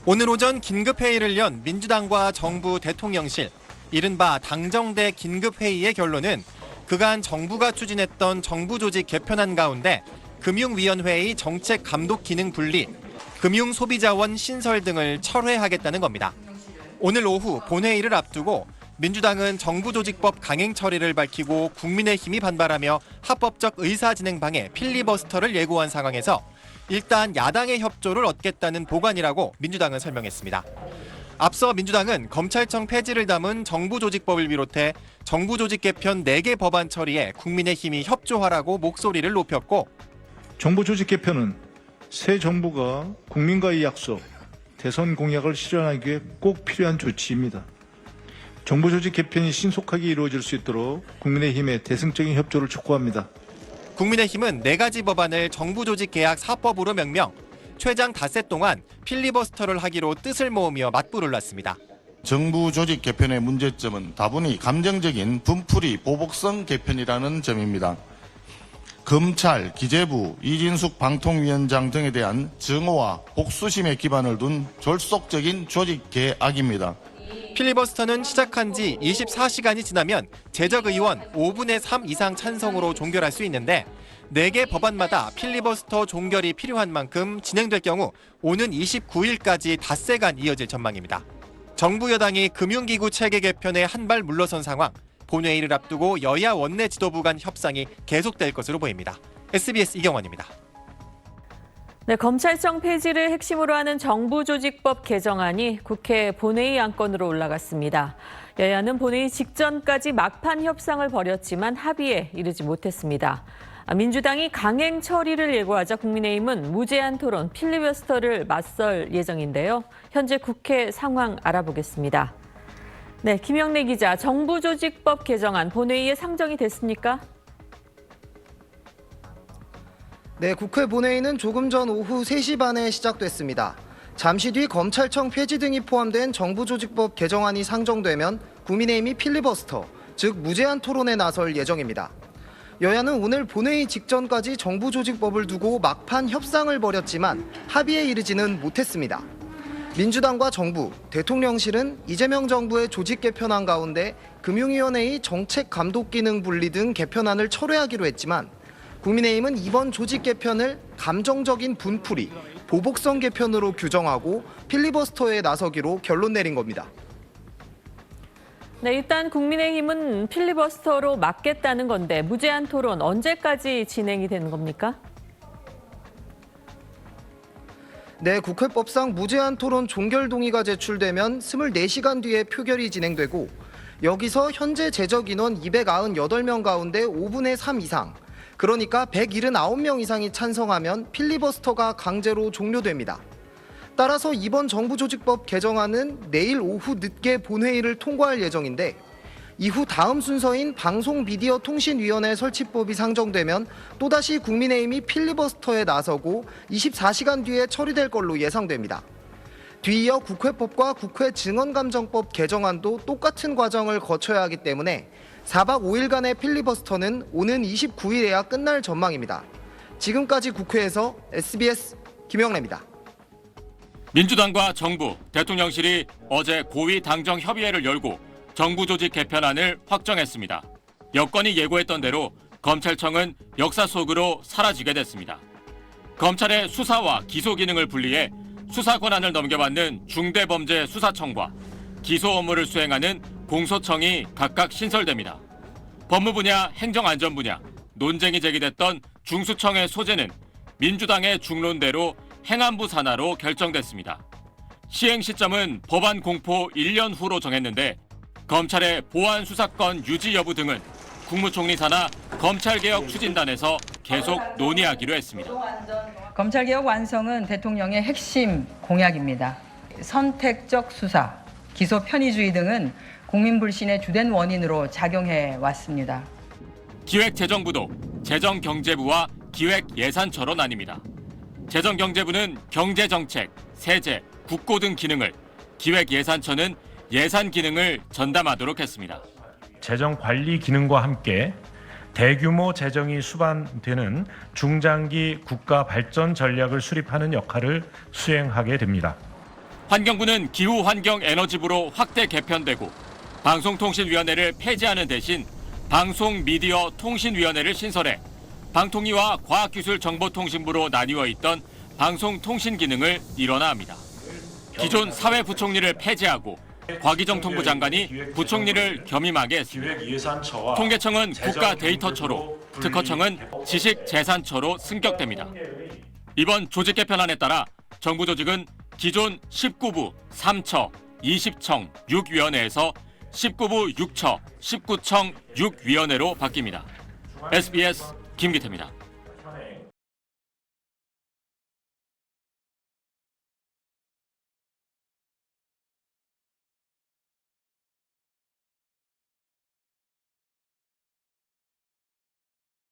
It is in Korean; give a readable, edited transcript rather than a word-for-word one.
오늘 오전 긴급회의를 연 민주당과 정부 대통령실, 이른바 당정대 긴급회의의 결론은 그간 정부가 추진했던 정부 조직 개편안 가운데 금융위원회의 정책 감독 기능 분리, 금융소비자원 신설 등을 철회하겠다는 겁니다. 오늘 오후 본회의를 앞두고 민주당은 정부조직법 강행 처리를 밝히고 국민의힘이 반발하며 합법적 의사진행방해 필리버스터를 예고한 상황에서 일단 야당의 협조를 얻겠다는 보관이라고 민주당은 설명했습니다. 앞서 민주당은 검찰청 폐지를 담은 정부조직법을 비롯해 정부조직 개편 4개 법안 처리에 국민의힘이 협조하라고 목소리를 높였고, 정부조직 개편은 새 정부가 국민과의 약속, 대선 공약을 실현하기 위해 꼭 필요한 조치입니다. 정부조직 개편이 신속하게 이루어질 수 있도록 국민의힘의 대승적인 협조를 촉구합니다. 국민의힘은 4가지 법안을 정부조직계약 4법으로 명명, 최장 닷새 동안 필리버스터를 하기로 뜻을 모으며 맞불을 놨습니다. 정부 조직 개편의 문제점은 다분히 감정적인 분풀이 보복성 개편이라는 점입니다. 검찰, 기재부, 이진숙 방통위원장 등에 대한 증오와 복수심에 기반을 둔 졸속적인 조직 개악입니다. 필리버스터는 시작한 지 24시간이 지나면 재적의원 5분의 3 이상 찬성으로 종결할 수 있는데 4개 법안마다 필리버스터 종결이 필요한 만큼 진행될 경우 오는 29일까지 닷새간 이어질 전망입니다. 정부 여당이 금융기구 체계 개편에 한 발 물러선 상황, 본회의를 앞두고 여야 원내 지도부 간 협상이 계속될 것으로 보입니다. SBS 이경원입니다. 네, 검찰청 폐지를 핵심으로 하는 정부조직법 개정안이 국회 본회의 안건으로 올라갔습니다. 여야는 본회의 직전까지 막판 협상을 벌였지만 합의에 이르지 못했습니다. 민주당이 강행 처리를 예고하자 국민의힘은 무제한 토론 필리버스터를 맞설 예정인데요. 현재 국회 상황 알아보겠습니다. 네, 김영래 기자, 정부조직법 개정안 본회의에 상정이 됐습니까? 네, 국회 본회의는 조금 전 오후 3시 반에 시작됐습니다. 잠시 뒤 검찰청 폐지 등이 포함된 정부조직법 개정안이 상정되면 국민의힘이 필리버스터, 즉 무제한 토론에 나설 예정입니다. 여야는 오늘 본회의 직전까지 정부조직법을 두고 막판 협상을 벌였지만 합의에 이르지는 못했습니다. 민주당과 정부, 대통령실은 이재명 정부의 조직 개편안 가운데 금융위원회의 정책 감독 기능 분리 등 개편안을 철회하기로 했지만 국민의힘은 이번 조직 개편을 감정적인 분풀이, 보복성 개편으로 규정하고 필리버스터에 나서기로 결론 내린 겁니다. 네, 일단 국민의힘은 필리버스터로 막겠다는 건데 무제한 토론 언제까지 진행이 되는 겁니까? 네, 국회법상 무제한 토론 종결 동의가 제출되면 24시간 뒤에 표결이 진행되고 여기서 현재 제적 인원 298명 가운데 5분의 3 이상, 그러니까 179명 이상이 찬성하면 필리버스터가 강제로 종료됩니다. 따라서 이번 정부조직법 개정안은 내일 오후 늦게 본회의를 통과할 예정인데 이후 다음 순서인 방송미디어통신위원회 설치법이 상정되면 또다시 국민의힘이 필리버스터에 나서고 24시간 뒤에 처리될 걸로 예상됩니다. 뒤이어 국회법과 국회증언감정법 개정안도 똑같은 과정을 거쳐야 하기 때문에 4박 5일간의 필리버스터는 오는 29일에야 끝날 전망입니다. 지금까지 국회에서 SBS 김영래입니다. 민주당과 정부, 대통령실이 어제 고위 당정 협의회를 열고 정부 조직 개편안을 확정했습니다. 여건이 예고했던 대로 검찰청은 역사 속으로 사라지게 됐습니다. 검찰의 수사와 기소 기능을 분리해 수사 권한을 넘겨받는 중대범죄수사청과 기소 업무를 수행하는 공소청이 각각 신설됩니다. 법무 분야, 행정안전 분야, 논쟁이 제기됐던 중수청의 소재는 민주당의 중론대로 행안부 산하로 결정됐습니다. 시행 시점은 법안 공포 1년 후로 정했는데 검찰의 보안 수사권 유지 여부 등은 국무총리 산하 검찰개혁 추진단에서 계속 논의하기로 했습니다. 검찰개혁 완성은 대통령의 핵심 공약입니다. 선택적 수사, 기소 편의주의 등은 국민 불신의 주된 원인으로 작용해 왔습니다. 기획재정부도 재정경제부와 기획예산처로 나뉩니다. 재정경제부는 경제정책, 세제, 국고 등 기능을, 기획예산처는 예산 기능을 전담하도록 했습니다. 재정관리 기능과 함께 대규모 재정이 수반되는 중장기 국가 발전 전략을 수립하는 역할을 수행하게 됩니다. 환경부는 기후환경에너지부로 확대 개편되고 방송통신위원회를 폐지하는 대신 방송미디어통신위원회를 신설해 방통위와 과학기술정보통신부로 나뉘어 있던 방송통신 기능을 일원화 합니다. 기존 사회부총리를 폐지하고 과기정통부 장관이 부총리를 겸임하게 했습니다. 통계청은 국가데이터처로, 특허청은 지식재산처로 승격됩니다. 이번 조직 개편안에 따라 정부 조직은 기존 19부 3처, 20청 6위원회에서 19부 6처, 19청 6위원회로 바뀝니다. SBS 김기태입니다.